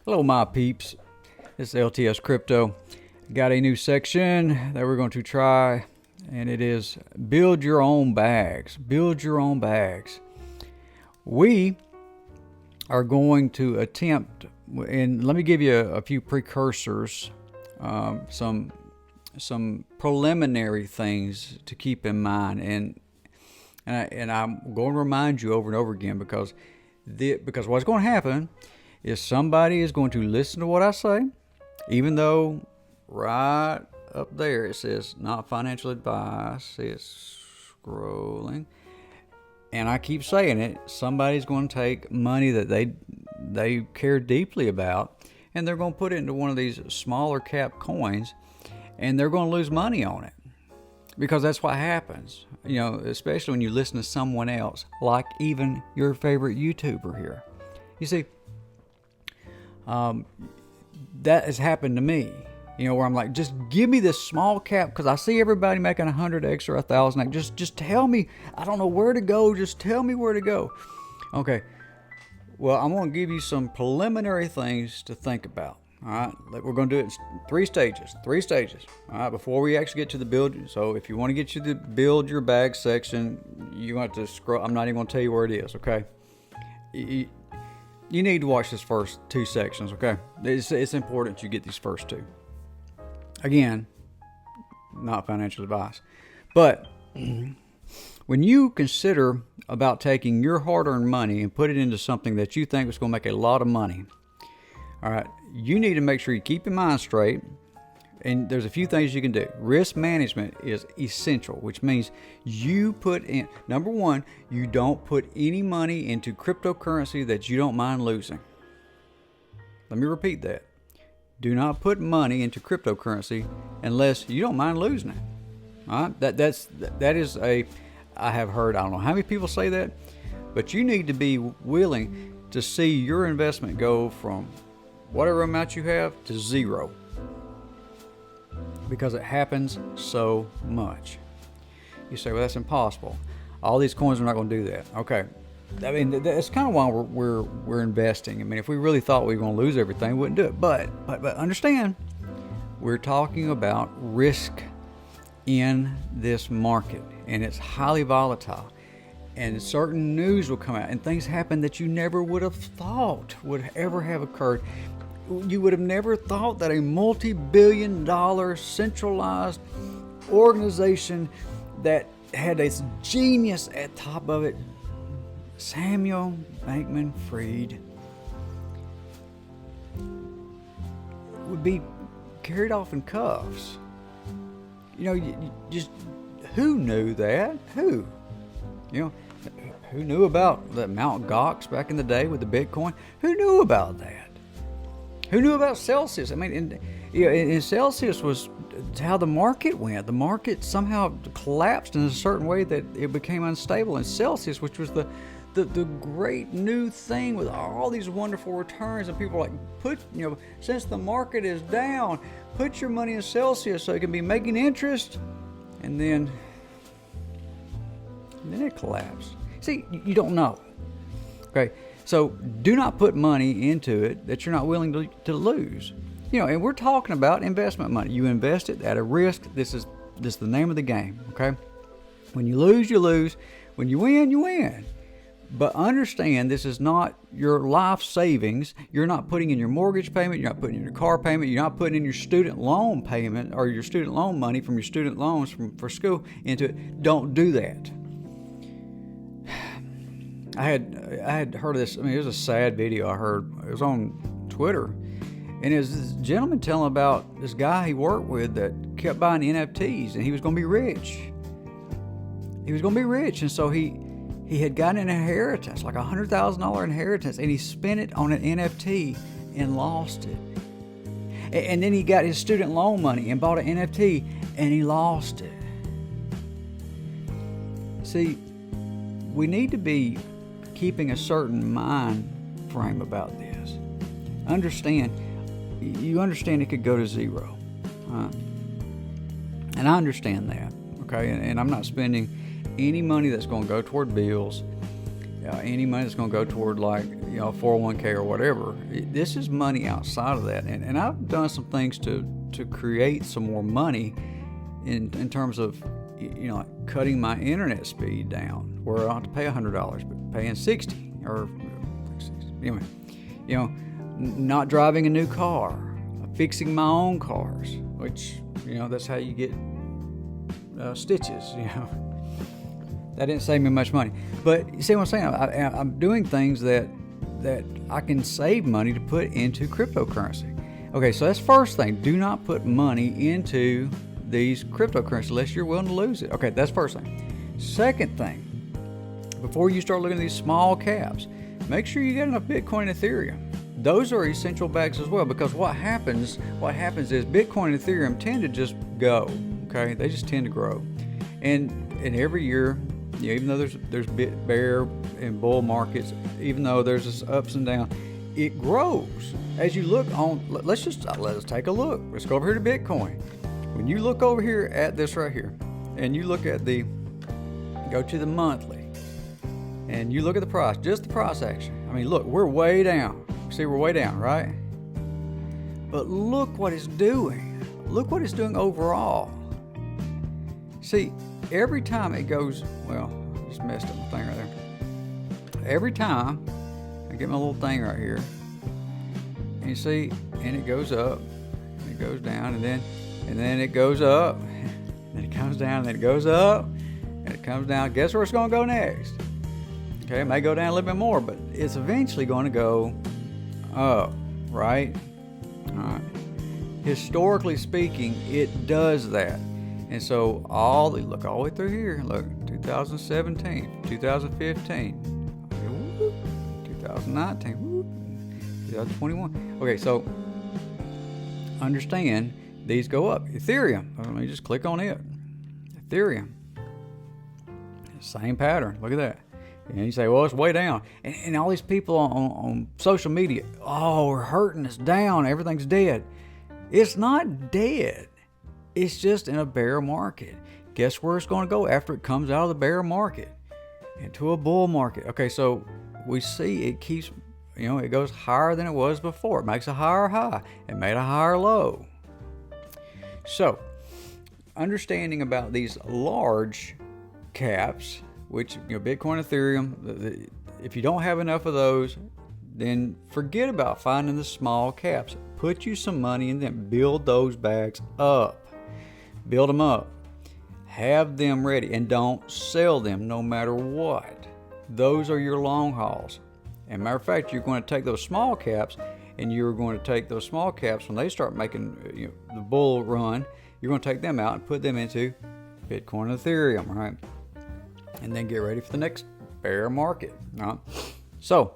Hello, my peeps. This is LTS Crypto. Got a new section that we're going to try, and it is build your own bags. Build your own bags. We are going to attempt, and let me give you a few precursors, some preliminary things to keep in mind, and I'm going to remind you over and over again because what's going to happen is somebody is going to listen to what I say, even though right up there it says not financial advice. It's scrolling, and I keep saying it. Somebody's going to take money that they care deeply about, and they're going to put it into one of these smaller cap coins, and they're going to lose money on it, because that's what happens. You know, especially when you listen to someone else, like even your favorite YouTuber here. You see, that has happened to me. You know, where I'm like, just give me this small cap, because I see everybody making 100x or 1,000. Just tell me. I don't know where to go. Just tell me where to go. Okay. Well, I'm going to give you some preliminary things to think about. All right. We're going to do it in three stages. All right. Before we actually get to the build. So if you want to get to the build your bag section, you want to scroll. I'm not even going to tell you where it is. Okay. You need to watch this first two sections. Okay. It's important you get these first two. Again, not financial advice. But when you consider about taking your hard-earned money and put it into something that you think is going to make a lot of money, all right, you need to make sure you keep your mind straight. And there's a few things you can do. Risk management is essential, which means you put in, number one, you don't put any money into cryptocurrency that you don't mind losing. Let me repeat that. Do not put money into cryptocurrency unless you don't mind losing it. All right? That is I have heard, I don't know how many people say that, but you need to be willing to see your investment go from whatever amount you have to zero, because it happens so much. You say, well, that's impossible. All these coins are not going to do that. Okay. I mean, that's kind of why we're investing. I mean, if we really thought we were going to lose everything, we wouldn't do it. But understand, we're talking about risk in this market, and it's highly volatile. And certain news will come out, and things happen that you never would have thought would ever have occurred. You would have never thought that a multi-billion-dollar centralized organization that had its genius at top of it, Samuel Bankman-Fried, would be carried off in cuffs. You know, you just, who knew that? Who? You know, who knew about the Mt. Gox back in the day with the Bitcoin? Who knew about that? Who knew about Celsius? I mean, and Celsius was how the market went. The market somehow collapsed in a certain way that it became unstable. And Celsius, which was the great new thing with all these wonderful returns, and people are like, since the market is down, put your money in Celsius so it can be making interest, and then it collapsed. See, you don't know. Okay, so do not put money into it that you're not willing to lose. You know, and we're talking about investment money. You invest it at a risk. This is the name of the game. Okay, when you lose, you lose. When you win, you win. But understand, this is not your life savings. You're not putting in your mortgage payment. You're not putting in your car payment. You're not putting in your student loan payment or your student loan money from your student loans for school into it. Don't do that. I had heard of this. I mean, it was a sad video I heard. It was on Twitter. And it was this gentleman telling about this guy he worked with that kept buying NFTs, and he was going to be rich. He was going to be rich. And so he had gotten an inheritance, like $100,000 inheritance, and he spent it on an NFT and lost it. And then he got his student loan money and bought an NFT, and he lost it. See, we need to be keeping a certain mind frame about this. You understand it could go to zero. And I understand that, okay? And I'm not spending any money that's going to go toward bills any money that's going to go toward, like, 401k or whatever. This is money outside of that. And I've done some things to create some more money in terms of, like cutting my internet speed down, where I don't have to pay $100, but paying $60 or anyway, not driving a new car, fixing my own cars, which, that's how you get stitches, That didn't save me much money. But you see what I'm saying? I'm doing things that I can save money to put into cryptocurrency. Okay, so that's first thing. Do not put money into these cryptocurrencies unless you're willing to lose it. Okay, that's first thing. Second thing, before you start looking at these small caps, make sure you get enough Bitcoin and Ethereum. Those are essential bags as well, because what happens is Bitcoin and Ethereum tend to just go. Okay, they just tend to grow, and every year, even though there's bear and bull markets, even though there's this ups and downs, it grows. As you look on, let's take a look. Let's go over here to Bitcoin. When you look over here at this right here, and you look at go to the monthly, and you look at the price, just the price action. I mean, look, we're way down. See, we're way down, right? But look what it's doing. Look what it's doing overall. See, every time it goes, well, I just messed up my thing right there. Every time I get my little thing right here, and you see, and it goes up, and it goes down, and then it goes up, and then it comes down, and then it goes up, and it comes down. Guess where it's going to go next? Okay, it may go down a little bit more, but it's eventually going to go up, right? All right. Historically speaking, it does that. And so look all the way through here. Look, 2017, 2015, 2019, 2021. Okay, so understand these go up. Ethereum, let me just click on it. Ethereum, same pattern. Look at that. And you say, well, it's way down. And all these people on social media, we're hurting, it's down, everything's dead. It's not dead. It's just in a bear market. Guess where it's going to go after it comes out of the bear market? Into a bull market. Okay, so we see it keeps, it goes higher than it was before. It makes a higher high. It made a higher low. So, understanding about these large caps, which, Bitcoin, Ethereum, if you don't have enough of those, then forget about finding the small caps. Put you some money in them. Build those bags up. Build them up. Have them ready, and don't sell them no matter what. Those are your long hauls. And matter of fact, you're going to take those small caps, and you're going to take those small caps when they start making the bull run. You're going to take them out and put them into Bitcoin and Ethereum, right? And then get ready for the next bear market. Right? So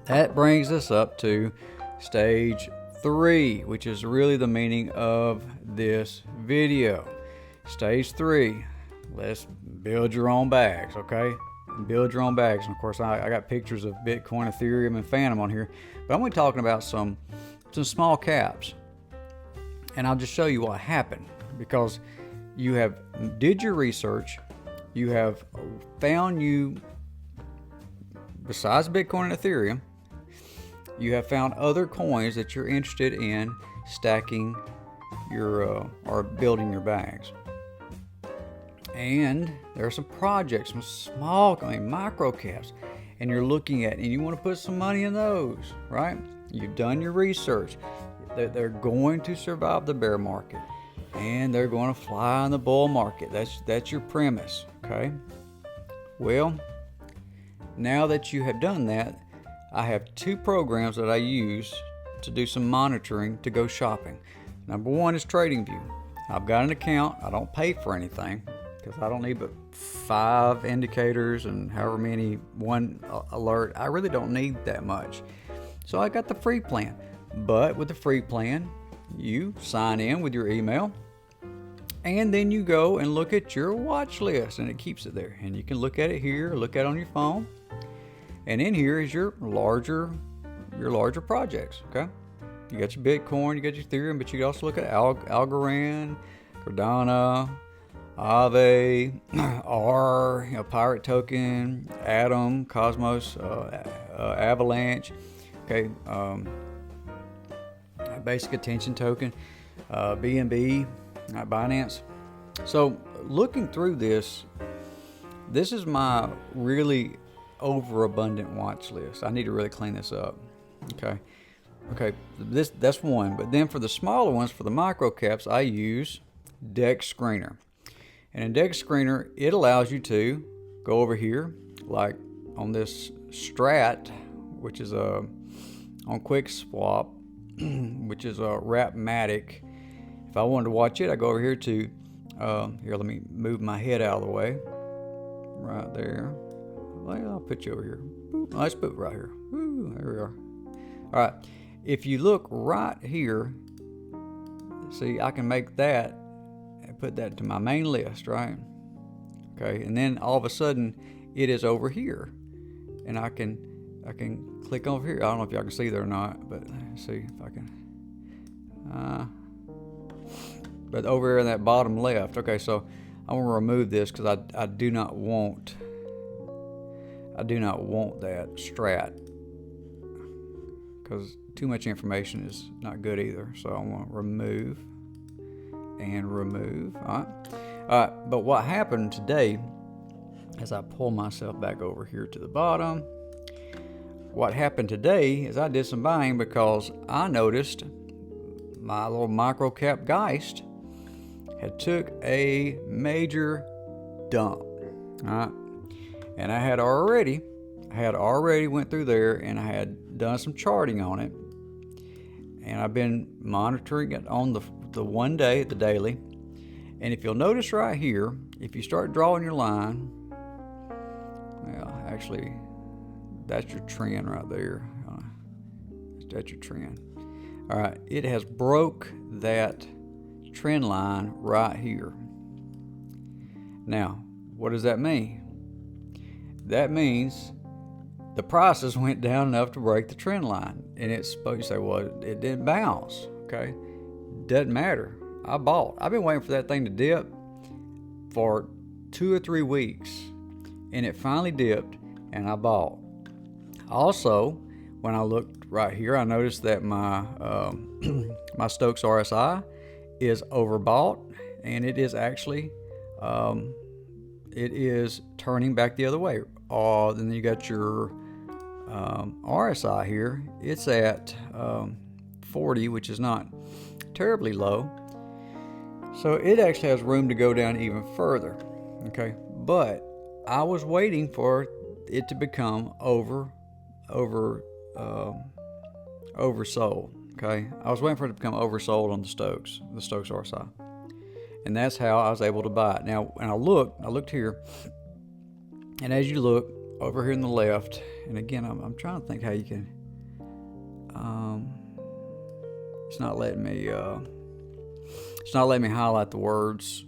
that brings us up to stage 3, which is really the meaning of this video. Stage 3, let's build your own bags, okay? Build your own bags. And of course, I got pictures of Bitcoin, Ethereum, and Phantom on here, but I'm going to be talking about some small caps. And I'll just show you what happened, because you have did your research, you have found besides Bitcoin and Ethereum, you have found other coins that you're interested in stacking your or building your bags. And there are some projects, some small, micro caps, and you're looking at, and you want to put some money in those, right? You've done your research. They're going to survive the bear market, and they're going to fly in the bull market. That's your premise, okay? Well, now that you have done that, I have 2 programs that I use to do some monitoring to go shopping. Number 1 is TradingView. I've got an account. I don't pay for anything because I don't need but 5 indicators and however many, 1 alert. I really don't need that much. So I got the free plan. But with the free plan, you sign in with your email, and then you go and look at your watch list, and it keeps it there. And you can look at it here, look at it on your phone. And in here is your larger projects, okay? You got your Bitcoin, you got your Ethereum, but you can also look at Algorand, Cardano, Aave, R, Pirate Token, Atom, Cosmos, Avalanche, okay, Basic Attention Token, BNB, Binance. So looking through this is my really overabundant watch list. I need to really clean this up. Okay, that's one. But then for the smaller ones, for the micro caps, I use Dex Screener. And in Dex Screener, it allows you to go over here, like on this strat, which is on Quick Swap, which is a Rapmatic. If I wanted to watch it, I go over here to here. Let me move my head out of the way. Right there. Well, I'll put you over here. Boop, let's put it right here. Ooh, there we are. All right. If you look right here, see, I can make that and put that to my main list, right? Okay, and then all of a sudden, it is over here, and I can click over here. I don't know if y'all can see there or not, but let's see if I can. But over here in that bottom left. Okay, so I want to remove this because I do not want that strat, because too much information is not good either. So I want to remove and remove. All right. But what happened today, as I pull myself back over here to the bottom, what happened today is I did some buying because I noticed my little micro cap Geist had took a major dump. All right. And I had already went through there and I had done some charting on it. And I've been monitoring it on the 1 day, the daily. And if you'll notice right here, if you start drawing your line, well, actually, that's your trend right there. That's your trend. All right, it has broke that trend line right here. Now, what does that mean? That means the prices went down enough to break the trend line. And it's supposed to say, well, it didn't bounce. Okay, doesn't matter. I bought. I've been waiting for that thing to dip for 2 or 3 weeks, and it finally dipped, and I bought. Also, when I looked right here, I noticed that my my Stokes RSI is overbought, and it is actually it is turning back the other way. Then you got your RSI here. It's at 40, which is not terribly low. So it actually has room to go down even further. Okay, but I was waiting for it to become oversold. Okay, I was waiting for it to become oversold on the Stokes RSI, and that's how I was able to buy it. Now, when I looked here, and as you look over here on the left, and again, I'm trying to think how you can. It's not letting me highlight the words.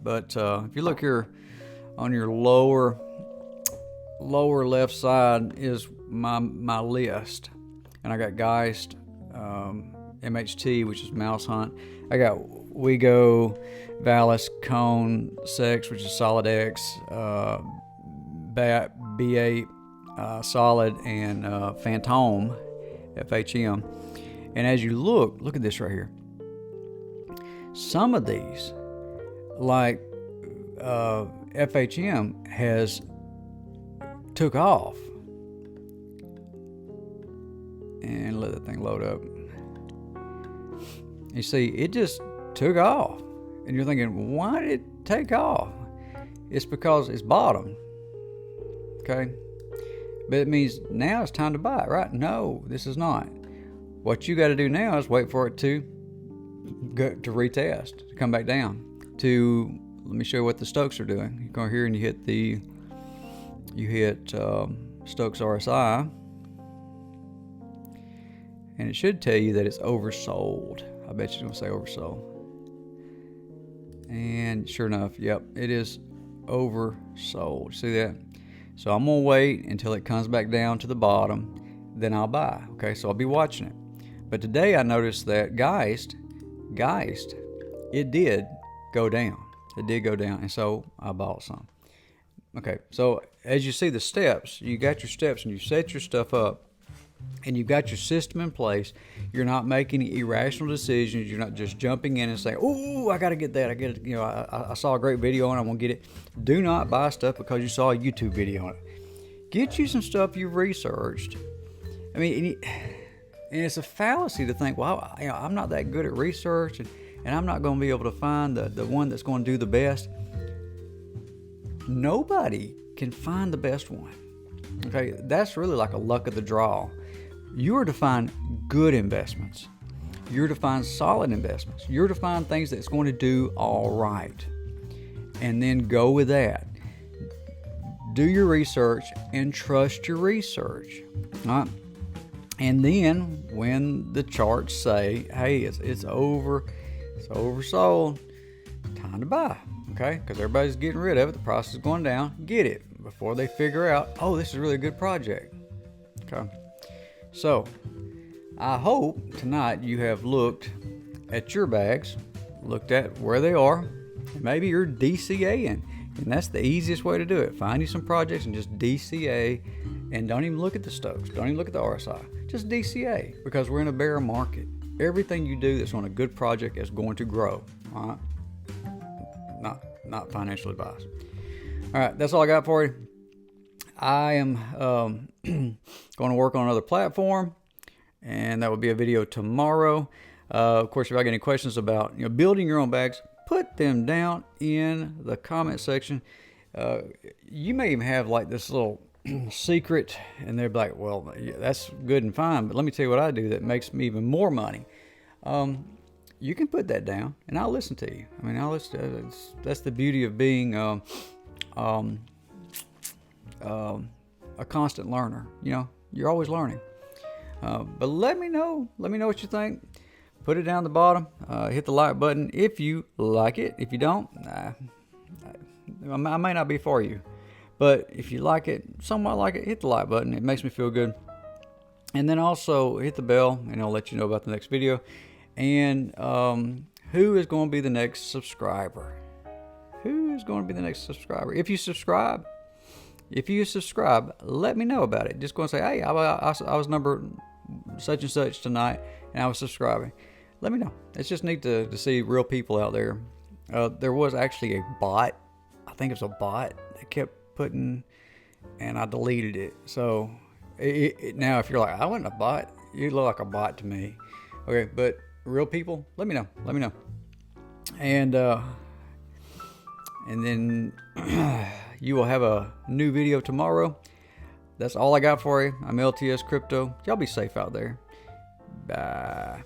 But if you look here on your lower left side is my list, and I got Geist, MHT, which is Mouse Hunt. I got Wego, Valis, Cone, Sex, which is Solid X, B8, Solid, and Phantom, FHM. And as you look at this right here. Some of these, like FHM, has took off. And let that thing load up. You see, it just took off. And you're thinking, why did it take off? It's because it's bottom. Okay? But it means now it's time to buy it, right? No, this is not. What you got to do now is wait for it to retest, to come back down. Let me show you what the Stokes are doing. You go here and you hit Stokes RSI, and it should tell you that it's oversold. I bet you it's gonna say oversold. And sure enough, yep, it is oversold. See that? So I'm gonna wait until it comes back down to the bottom, then I'll buy. Okay, so I'll be watching it. But today I noticed that Geist, it did go down. It did go down, and so I bought some. Okay, so as you see the steps, you got your steps and you set your stuff up and you've got your system in place. You're not making irrational decisions. You're not just jumping in and saying, "Oh, I got to get that. I get it. You know, I saw a great video and I'm going to get it." Do not buy stuff because you saw a YouTube video on it. Get you some stuff you've researched. I mean, and it's a fallacy to think, well, you know, I'm not that good at research and I'm not going to be able to find the one that's going to do the best. Nobody can find the best one. Okay, that's really like a luck of the draw. You are to find good investments. You're to find solid investments. You're to find things that's going to do all right. And then go with that. Do your research and trust your research. All right? And then when the charts say, hey, it's oversold, time to buy. Okay, because everybody's getting rid of it. The price is going down. Get it before they figure out, oh, this is a really good project. Okay, so I hope tonight you have looked at your bags, looked at where they are. Maybe you're DCAing, and that's the easiest way to do it. Find you some projects and just DCA, and don't even look at the Stokes. Don't even look at the RSI. Just DCA, because we're in a bear market. Everything you do that's on a good project is going to grow. All right. Not financial advice. All right, that's all I got for you. I am going to work on another platform, and that will be a video tomorrow. Of course, if I get any questions about building your own bags, put them down in the comment section. You may even have like this little secret, and they're like, well, yeah, that's good and fine, but let me tell you what I do that makes me even more money. You can put that down, and I'll listen to you. I mean, I'll listen. That's the beauty of being a constant learner. You're always learning. But let me know. Let me know what you think. Put it down the bottom. Hit the like button if you like it. If you don't, I may not be for you. But if you like it, somewhat like it, hit the like button. It makes me feel good. And then also hit the bell, and I'll let you know about the next video. And who is going to be the next subscriber? Who is going to be the next subscriber? If you subscribe, let me know about it. Just go and say, hey, I was number such and such tonight, and I was subscribing. Let me know. It's just neat to see real people out there. There was actually a bot. I think it was a bot that kept putting, and I deleted it. So now if you're like, I wasn't a bot, you look like a bot to me. Okay, but real people, let me know. And then you will have a new video tomorrow. That's all I got for you. I'm LTS Crypto. Y'all be safe out there. Bye.